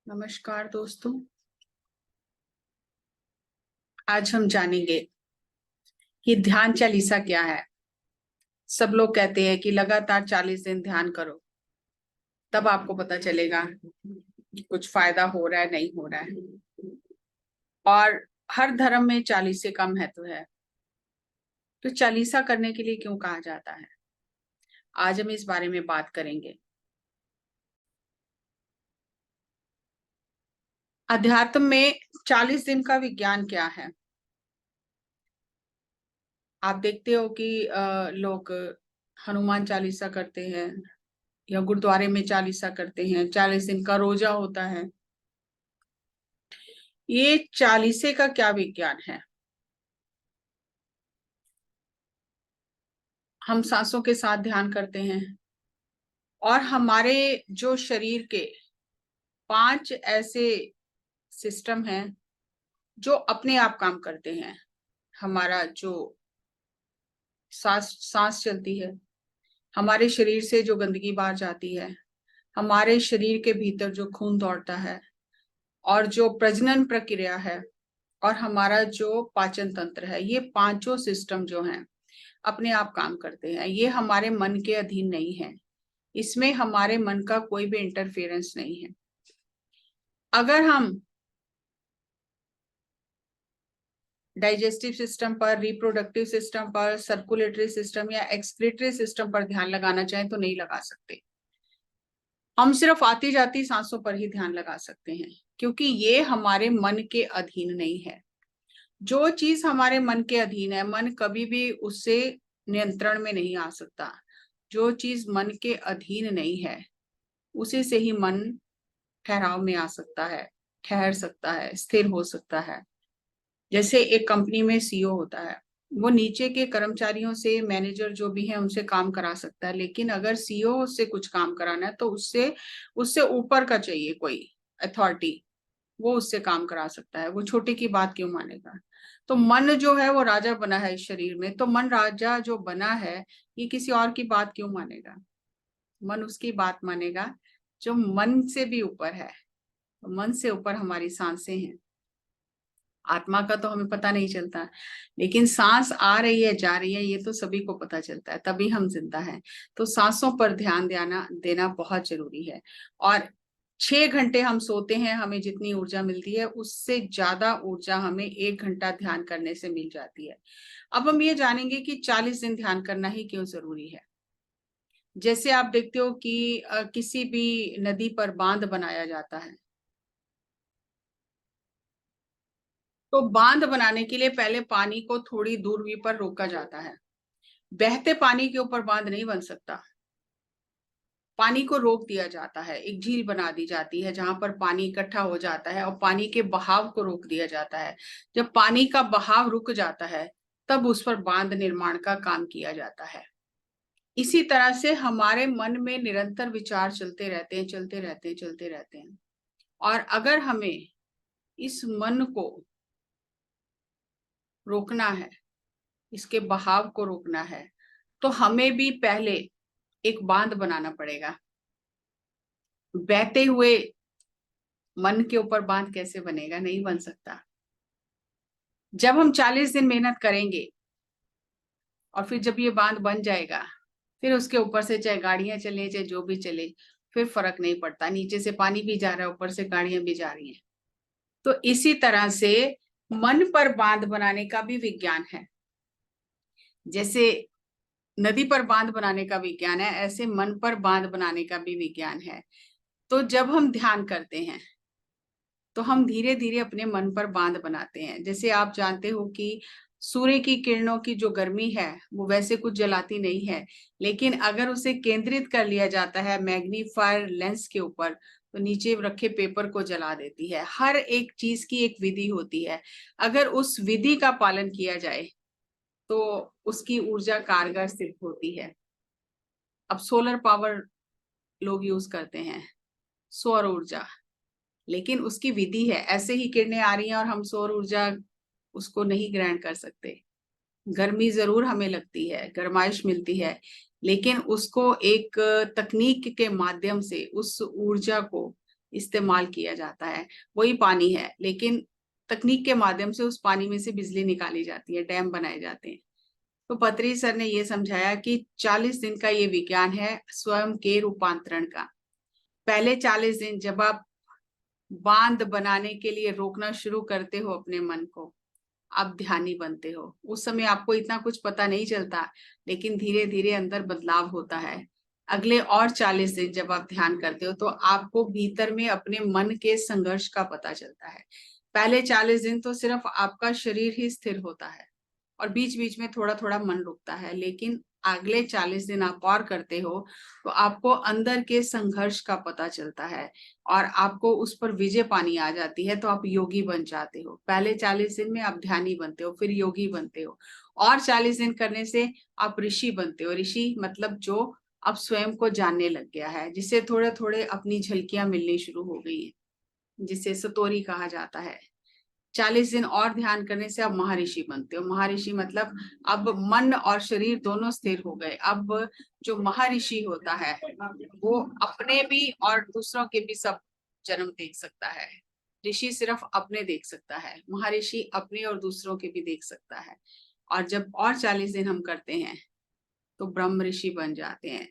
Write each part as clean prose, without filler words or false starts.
नमस्कार दोस्तों। आज हम जानेंगे कि ध्यान चालीसा क्या है। सब लोग कहते हैं कि लगातार 40 दिन ध्यान करो, तब आपको पता चलेगा कि कुछ फायदा हो रहा है नहीं हो रहा है। और हर धर्म में 40 से कम महत्व है। तो चालीसा करने के लिए क्यों कहा जाता है, आज हम इस बारे में बात करेंगे। अध्यात्म में 40 दिन का विज्ञान क्या है। आप देखते हो कि लोग हनुमान चालीसा करते हैं या गुरुद्वारे में चालीसा करते हैं। 40 दिन का रोजा होता है। ये चालीसे का क्या विज्ञान है। हम सांसों के साथ ध्यान करते हैं और हमारे जो शरीर के 5 ऐसे सिस्टम हैं जो अपने आप काम करते हैं। हमारा जो सांस सांस चलती है, हमारे शरीर से जो गंदगी बाहर जाती है, हमारे शरीर के भीतर जो खून दौड़ता है, और जो प्रजनन प्रक्रिया है, और हमारा जो पाचन तंत्र है, ये पांचों सिस्टम जो हैं अपने आप काम करते हैं। ये हमारे मन के अधीन नहीं है। इसमें हमारे मन का कोई भी इंटरफेरेंस नहीं है। अगर हम डाइजेस्टिव सिस्टम पर, रिप्रोडक्टिव सिस्टम पर, सर्कुलेटरी सिस्टम या एक्सक्रीटरी सिस्टम पर ध्यान लगाना चाहें तो नहीं लगा सकते। हम सिर्फ आती जाती सांसों पर ही ध्यान लगा सकते हैं, क्योंकि ये हमारे मन के अधीन नहीं है। जो चीज हमारे मन के अधीन है, मन कभी भी उससे नियंत्रण में नहीं आ सकता। जो चीज मन के अधीन नहीं है, उसी से ही मन ठहराव में आ सकता है, ठहर सकता है, स्थिर हो सकता है। जैसे एक कंपनी में सीईओ होता है, वो नीचे के कर्मचारियों से, मैनेजर जो भी है, उनसे काम करा सकता है। लेकिन अगर सीईओ से कुछ काम कराना है तो उससे उससे ऊपर का चाहिए कोई अथॉरिटी, वो उससे काम करा सकता है। वो छोटे की बात क्यों मानेगा। तो मन जो है वो राजा बना है इस शरीर में, तो मन राजा जो बना है, ये किसी और की बात क्यों मानेगा। मन उसकी बात मानेगा जो मन से भी ऊपर है। तो मन से ऊपर हमारी सांसें हैं। आत्मा का तो हमें पता नहीं चलता, लेकिन सांस आ रही है जा रही है ये तो सभी को पता चलता है, तभी हम जिंदा हैं। तो सांसों पर ध्यान देना बहुत जरूरी है। और 6 घंटे हम सोते हैं, हमें जितनी ऊर्जा मिलती है उससे ज्यादा ऊर्जा हमें 1 घंटा ध्यान करने से मिल जाती है। अब हम ये जानेंगे कि 40 दिन ध्यान करना ही क्यों जरूरी है। जैसे आप देखते हो कि किसी भी नदी पर बांध बनाया जाता है, तो बांध बनाने के लिए पहले पानी को थोड़ी दूरी पर रोका जाता है। बहते पानी के ऊपर बांध नहीं बन सकता। पानी को रोक दिया जाता है, एक झील बना दी जाती है जहां पर पानी इकट्ठा हो जाता है और पानी के बहाव को रोक दिया जाता है। जब पानी का बहाव रुक जाता है, तब उस पर बांध निर्माण का काम किया जाता है। इसी तरह से हमारे मन में निरंतर विचार चलते रहते हैं, चलते रहते हैं, चलते रहते हैं। और अगर हमें इस मन को रोकना है, इसके बहाव को रोकना है, तो हमें भी पहले एक बांध बनाना पड़ेगा। बहते हुए मन के ऊपर बांध कैसे बनेगा, नहीं बन सकता। जब हम 40 दिन मेहनत करेंगे और फिर जब ये बांध बन जाएगा, फिर उसके ऊपर से चाहे गाड़ियां चले चाहे जो भी चले, फिर फर्क नहीं पड़ता। नीचे से पानी भी जा रहा है, ऊपर से गाड़ियां भी जा रही हैं। तो इसी तरह से मन पर बांध बनाने का भी विज्ञान है। जैसे नदी पर बांध बनाने का विज्ञान है, ऐसे मन पर बांध बनाने का भी विज्ञान है। तो जब हम ध्यान करते हैं तो हम धीरे धीरे अपने मन पर बांध बनाते हैं। जैसे आप जानते हो कि सूर्य की किरणों की जो गर्मी है वो वैसे कुछ जलाती नहीं है, लेकिन अगर उसे केंद्रित कर लिया जाता है मैग्नीफायर लेंस के ऊपर, तो नीचे रखे पेपर को जला देती है। हर एक चीज की एक विधि होती है। अगर उस विधि का पालन किया जाए तो उसकी ऊर्जा कारगर सिद्ध होती है। अब सोलर पावर लोग यूज करते हैं, सौर ऊर्जा, लेकिन उसकी विधि है। ऐसे ही किरणें आ रही हैं और हम सौर ऊर्जा उसको नहीं ग्रहण कर सकते। गर्मी जरूर हमें लगती है, गर्माइश मिलती है, लेकिन उसको एक तकनीक के माध्यम से उस ऊर्जा को इस्तेमाल किया जाता है, वही पानी है, लेकिन तकनीक के माध्यम से उस पानी में से बिजली निकाली जाती है, डैम बनाए जाते हैं। तो पत्री सर ने ये समझाया कि 40 दिन का ये विज्ञान है स्वयं के रूपांतरण का। पहले 40 दिन जब आप बांध बनाने के लिए रोकना शुरू करते हो अपने मन को, आप ध्यानी बनते हो। उस समय आपको इतना कुछ पता नहीं चलता, लेकिन धीरे धीरे अंदर बदलाव होता है। अगले और 40 दिन जब आप ध्यान करते हो तो आपको भीतर में अपने मन के संघर्ष का पता चलता है। पहले 40 दिन तो सिर्फ आपका शरीर ही स्थिर होता है और बीच बीच में थोड़ा थोड़ा मन रुकता है, लेकिन अगले 40 दिन आप और करते हो तो आपको अंदर के संघर्ष का पता चलता है और आपको उस पर विजय पानी आ जाती है, तो आप योगी बन जाते हो। पहले 40 दिन में आप ध्यानी बनते हो, फिर योगी बनते हो, और 40 दिन करने से आप ऋषि बनते हो। ऋषि मतलब जो अब स्वयं को जानने लग गया है, जिसे थोड़े थोड़े अपनी झलकियां मिलनी शुरू हो गई है, जिसे सतोरी कहा जाता है। 40 दिन और ध्यान करने से आप महर्षि बनते हो। महर्षि मतलब अब मन और शरीर दोनों स्थिर हो गए। अब जो महर्षि होता है वो अपने भी और दूसरों के भी सब जन्म देख सकता है। ऋषि सिर्फ अपने देख सकता है, महर्षि अपने और दूसरों के भी देख सकता है। और जब और 40 दिन हम करते हैं तो ब्रह्म ऋषि बन जाते हैं।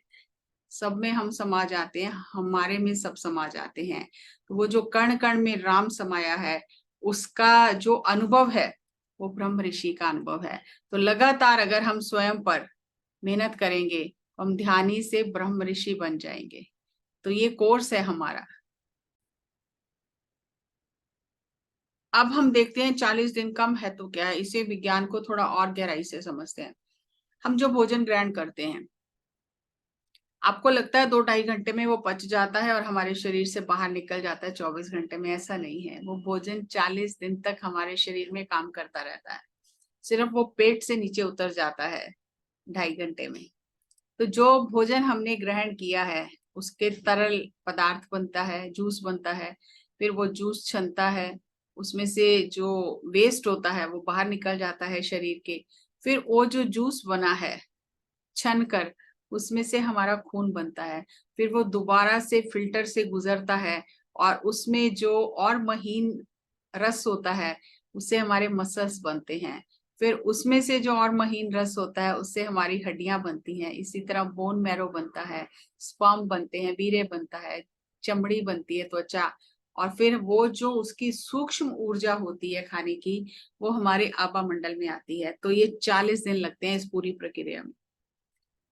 सब में हम समा जाते हैं, हमारे में सब समा जाते हैं। तो वो जो कण कण में राम समाया है, उसका जो अनुभव है वो ब्रह्म ऋषि का अनुभव है। तो लगातार अगर हम स्वयं पर मेहनत करेंगे, हम ध्यानी से ब्रह्म ऋषि बन जाएंगे। तो ये कोर्स है हमारा। अब हम देखते हैं 40 दिन कम है तो क्या है, इसे विज्ञान को थोड़ा और गहराई से समझते हैं। हम जो भोजन ग्रहण करते हैं, आपको लगता है 2-2.5 घंटे में वो पच जाता है और हमारे शरीर से बाहर निकल जाता है 24 घंटे में। ऐसा नहीं है, वो भोजन 40 दिन तक हमारे शरीर में काम करता रहता है, सिर्फ वो पेट से नीचे उतर जाता है 2.5 घंटे में। तो जो भोजन हमने ग्रहण किया है उसके तरल पदार्थ बनता है, जूस बनता है, फिर वो जूस छनता है, उसमें से जो वेस्ट होता है वो बाहर निकल जाता है शरीर के। फिर वो जो जूस बना है छन कर, उसमें से हमारा खून बनता है, फिर वो दोबारा से फिल्टर से गुजरता है और उसमें जो और महीन रस होता है उससे हमारे मसल्स बनते हैं। फिर उसमें से जो और महीन रस होता है उससे हमारी हड्डियां बनती हैं। इसी तरह बोन मैरो बनता है, स्पर्म बनते हैं, वीर्य बनता है, चमड़ी बनती है, त्वचा। और फिर वो जो उसकी सूक्ष्म ऊर्जा होती है खाने की, वो हमारे आभा मंडल में आती है। तो ये 40 दिन लगते हैं इस पूरी प्रक्रिया में।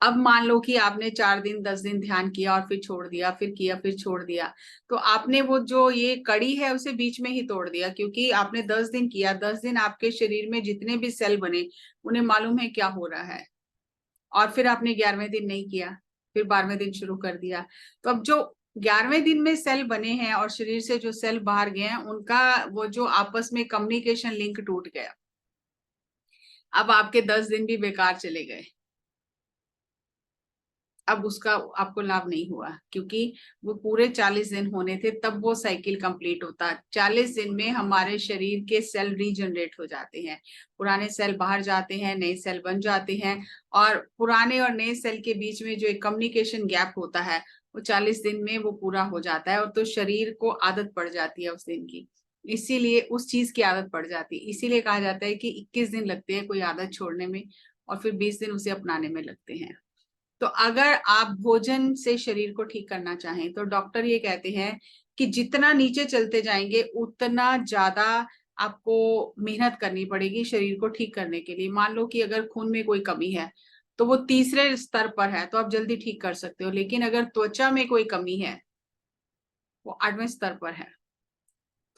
अब मान लो कि आपने 4 दिन 10 दिन ध्यान किया और फिर छोड़ दिया, फिर किया फिर छोड़ दिया, तो आपने वो जो ये कड़ी है उसे बीच में ही तोड़ दिया, क्योंकि आपने 10 दिन किया। 10 दिन आपके शरीर में जितने भी सेल बने उन्हें मालूम है क्या हो रहा है, और फिर आपने 11वें दिन नहीं किया, फिर 12वें दिन शुरू कर दिया। तो अब जो 11वें दिन में सेल बने हैं और शरीर से जो सेल बाहर गए हैं, उनका वो जो आपस में कम्युनिकेशन लिंक टूट गया। अब आपके 10 दिन भी बेकार चले गए, अब उसका आपको लाभ नहीं हुआ, क्योंकि वो पूरे 40 दिन होने थे तब वो साइकिल कंप्लीट होता। 40 दिन में हमारे शरीर के सेल रीजनरेट हो जाते हैं, पुराने सेल बाहर जाते हैं, नए सेल बन जाते हैं, और पुराने और नए सेल के बीच में जो एक कम्युनिकेशन गैप होता है वो 40 दिन में वो पूरा हो जाता है। और तो शरीर को आदत पड़ जाती है उस दिन की, इसीलिए उस चीज की आदत पड़ जाती है। इसीलिए कहा जाता है कि 21 दिन लगते हैं कोई आदत छोड़ने में और फिर 20 दिन उसे अपनाने में लगते हैं। तो अगर आप भोजन से शरीर को ठीक करना चाहें तो डॉक्टर ये कहते हैं कि जितना नीचे चलते जाएंगे उतना ज्यादा आपको मेहनत करनी पड़ेगी शरीर को ठीक करने के लिए। मान लो कि अगर खून में कोई कमी है तो वो तीसरे स्तर पर है तो आप जल्दी ठीक कर सकते हो, लेकिन अगर त्वचा में कोई कमी है वो 8वें स्तर पर है,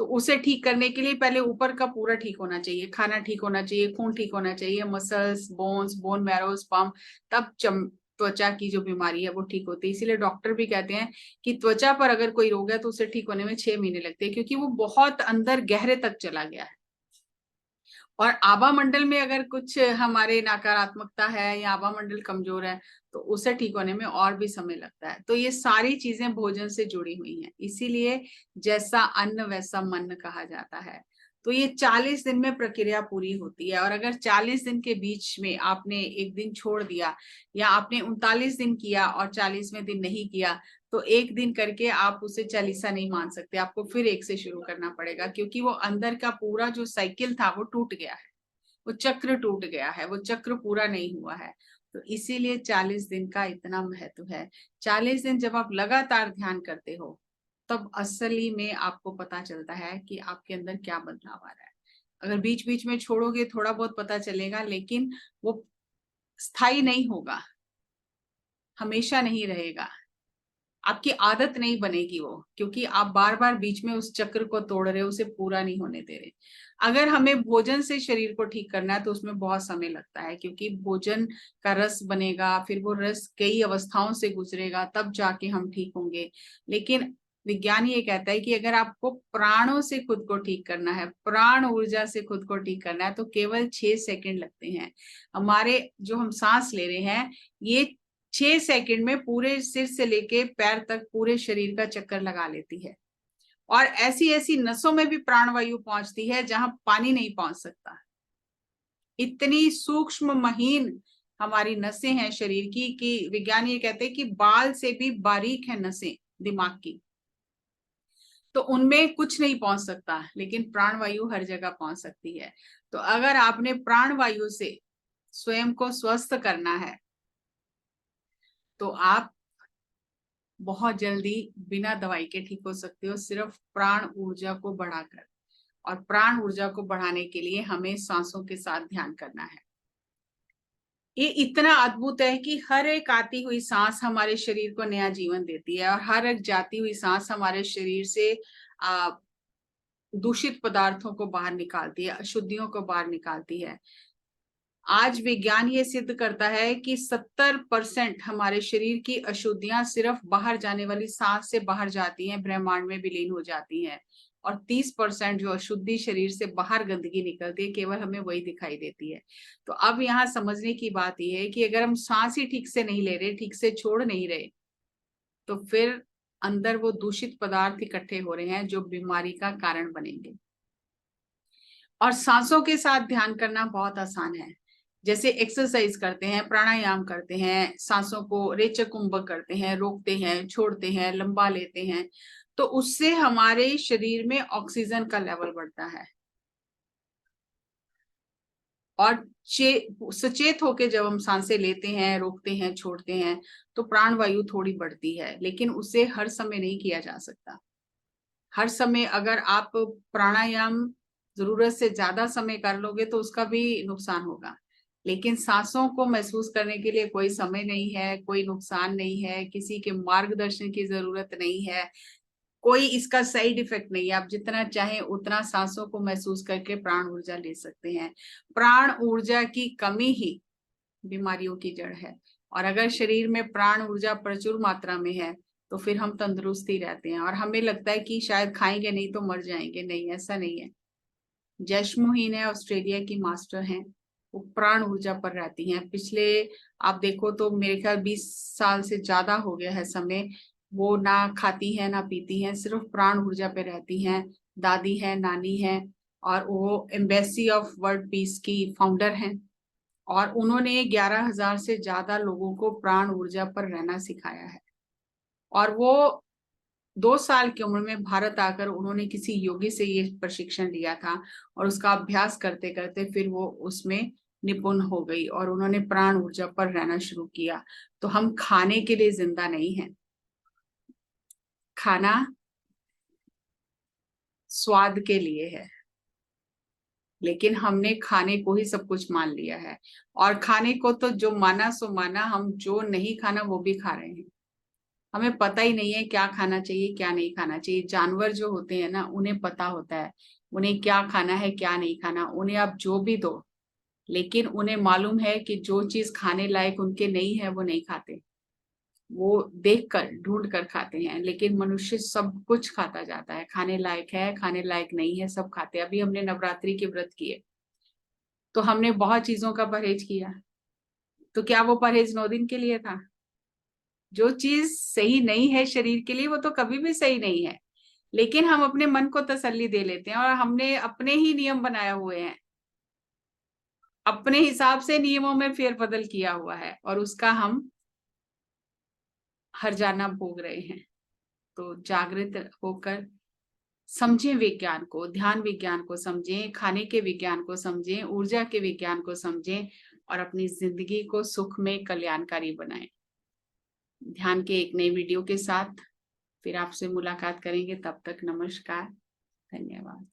तो उसे ठीक करने के लिए पहले ऊपर का पूरा ठीक होना चाहिए, खाना ठीक होना चाहिए, खून ठीक होना चाहिए, muscles, bones, bone marrow, sperm, तब त्वचा की जो बीमारी है वो ठीक होती है। इसीलिए डॉक्टर भी कहते हैं कि त्वचा पर अगर कोई रोग है तो उसे ठीक होने में 6 महीने लगते हैं, क्योंकि वो बहुत अंदर गहरे तक चला गया है। और आभा मंडल में अगर कुछ हमारे नकारात्मकता है या आभा मंडल कमजोर है तो उसे ठीक होने में और भी समय लगता है। तो ये सारी चीजें भोजन से जुड़ी हुई हैं, इसीलिए जैसा अन्न वैसा मन कहा जाता है। तो ये 40 दिन में प्रक्रिया पूरी होती है। और अगर 40 दिन के बीच में आपने एक दिन छोड़ दिया या आपने 39 दिन किया और 40वें दिन नहीं किया, तो एक दिन करके आप उसे चालीसा नहीं मान सकते, आपको फिर एक से शुरू करना पड़ेगा, क्योंकि वो अंदर का पूरा जो साइकिल था वो टूट गया है, वो चक्र टूट गया है, वो चक्र पूरा नहीं हुआ है। तो इसीलिए 40 दिन का इतना महत्व है। 40 दिन जब आप लगातार ध्यान करते हो तब असली में आपको पता चलता है कि आपके अंदर क्या बदलाव आ रहा है। अगर बीच बीच में छोड़ोगे थोड़ा बहुत पता चलेगा, लेकिन वो स्थायी नहीं होगा, हमेशा नहीं रहेगा, आपकी आदत नहीं बनेगी वो, क्योंकि आप बार बार बीच में उस चक्र को तोड़ रहे हो, उसे पूरा नहीं होने दे रहे। अगर हमें भोजन से शरीर को ठीक करना है तो उसमें बहुत समय लगता है, क्योंकि भोजन का रस बनेगा, फिर वो रस कई अवस्थाओं से गुजरेगा, तब जाके हम ठीक होंगे। लेकिन विज्ञान ये कहता है कि अगर आपको प्राणों से खुद को ठीक करना है, प्राण ऊर्जा से खुद को ठीक करना है, तो केवल 6 सेकंड लगते हैं। हमारे जो हम सांस ले रहे हैं, ये 6 सेकंड में पूरे सिर से लेके पैर तक पूरे शरीर का चक्कर लगा लेती है। और ऐसी ऐसी नसों में भी प्राणवायु पहुंचती है जहां पानी नहीं पहुंच सकता। इतनी सूक्ष्म महीन हमारी नसें हैं शरीर की कि विज्ञान ये कहते हैं कि बाल से भी बारीक है नसें दिमाग की। तो उनमें कुछ नहीं पहुंच सकता, लेकिन प्राणवायु हर जगह पहुंच सकती है। तो अगर आपने प्राणवायु से स्वयं को स्वस्थ करना है तो आप बहुत जल्दी बिना दवाई के ठीक हो सकते हो, सिर्फ प्राण ऊर्जा को बढ़ाकर। और प्राण ऊर्जा को बढ़ाने के लिए हमें सांसों के साथ ध्यान करना है। ये इतना अद्भुत है कि हर एक आती हुई सांस हमारे शरीर को नया जीवन देती है, और हर एक जाती हुई सांस हमारे शरीर से दूषित पदार्थों को बाहर निकालती है, अशुद्धियों को बाहर निकालती है। आज विज्ञान ये सिद्ध करता है कि 70% हमारे शरीर की अशुद्धियां सिर्फ बाहर जाने वाली सांस से बाहर जाती हैं, ब्रह्मांड में विलीन हो जाती हैं। और 30% जो अशुद्धि शरीर से बाहर गंदगी निकलती है, केवल हमें वही दिखाई देती है। तो अब यहाँ समझने की बात यह है कि अगर हम सांस ही ठीक से नहीं ले रहे, ठीक से छोड़ नहीं रहे, तो फिर अंदर वो दूषित पदार्थ इकट्ठे हो रहे हैं जो बीमारी का कारण बनेंगे। और सांसों के साथ ध्यान करना बहुत आसान है। जैसे एक्सरसाइज करते हैं, प्राणायाम करते हैं, सांसों को रेचक कुंभक करते हैं, रोकते हैं, छोड़ते हैं, लंबा लेते हैं, तो उससे हमारे शरीर में ऑक्सीजन का लेवल बढ़ता है। और सचेत होके जब हम सांसें लेते हैं, रोकते हैं, छोड़ते हैं, तो प्राणवायु थोड़ी बढ़ती है, लेकिन उसे हर समय नहीं किया जा सकता। हर समय अगर आप प्राणायाम जरूरत से ज्यादा समय कर लोगे तो उसका भी नुकसान होगा। लेकिन सांसों को महसूस करने के लिए कोई समय नहीं है, कोई नुकसान नहीं है, किसी के मार्गदर्शन की जरूरत नहीं है, कोई इसका साइड इफेक्ट नहीं है। आप जितना चाहें उतना सांसों को महसूस करके प्राण ऊर्जा ले सकते हैं। प्राण ऊर्जा की कमी ही बीमारियों की जड़ है। और अगर शरीर में प्राण ऊर्जा प्रचुर मात्रा में है तो फिर हम तंदुरुस्त ही रहते हैं, और हमें लगता है कि शायद खाएंगे नहीं तो मर जाएंगे। नहीं, ऐसा नहीं है। जैस्मोहीन है, ऑस्ट्रेलिया की मास्टर हैं, वो प्राण ऊर्जा पर रहती हैं। पिछले आप देखो तो मेरे ख्याल 20 साल से ज्यादा हो गया है समय, वो ना खाती है ना पीती हैं, सिर्फ प्राण ऊर्जा पे रहती हैं। दादी है, नानी है, और वो एम्बेसी ऑफ वर्ल्ड पीस की फाउंडर हैं। और उन्होंने 11,000 से ज्यादा लोगों को प्राण ऊर्जा पर रहना सिखाया है। और वो 2 साल की उम्र में भारत आकर उन्होंने किसी योगी से ये प्रशिक्षण लिया था, और उसका अभ्यास करते करते फिर वो उसमें निपुण हो गई और उन्होंने प्राण ऊर्जा पर रहना शुरू किया। तो हम खाने के लिए जिंदा नहीं है, खाना स्वाद के लिए है, लेकिन हमने खाने को ही सब कुछ मान लिया है। और खाने को तो जो माना सो माना, हम जो नहीं खाना वो भी खा रहे हैं। हमें पता ही नहीं है क्या खाना चाहिए क्या नहीं खाना चाहिए। जानवर जो होते हैं ना, उन्हें पता होता है उन्हें क्या खाना है क्या नहीं खाना। उन्हें आप जो भी दो, लेकिन उन्हें मालूम है कि जो चीज खाने लायक उनके नहीं है वो नहीं खाते, वो देख कर ढूंढ कर खाते हैं। लेकिन मनुष्य सब कुछ खाता जाता है, खाने लायक है खाने लायक नहीं है सब खाते हैं। अभी हमने नवरात्रि के व्रत किए तो हमने बहुत चीजों का परहेज किया, तो क्या वो परहेज 9 दिन के लिए था? जो चीज सही नहीं है शरीर के लिए वो तो कभी भी सही नहीं है, लेकिन हम अपने मन को तसल्ली दे लेते हैं और हमने अपने ही नियम बनाए हुए हैं, अपने हिसाब से नियमों में फेरबदल किया हुआ है, और उसका हम हर्जाना भोग रहे हैं। तो जागृत होकर समझें विज्ञान को, ध्यान विज्ञान को समझें, खाने के विज्ञान को समझें, ऊर्जा के विज्ञान को समझें और अपनी जिंदगी को सुख में कल्याणकारी बनाएं। ध्यान के एक नई वीडियो के साथ फिर आपसे मुलाकात करेंगे। तब तक नमस्कार, धन्यवाद।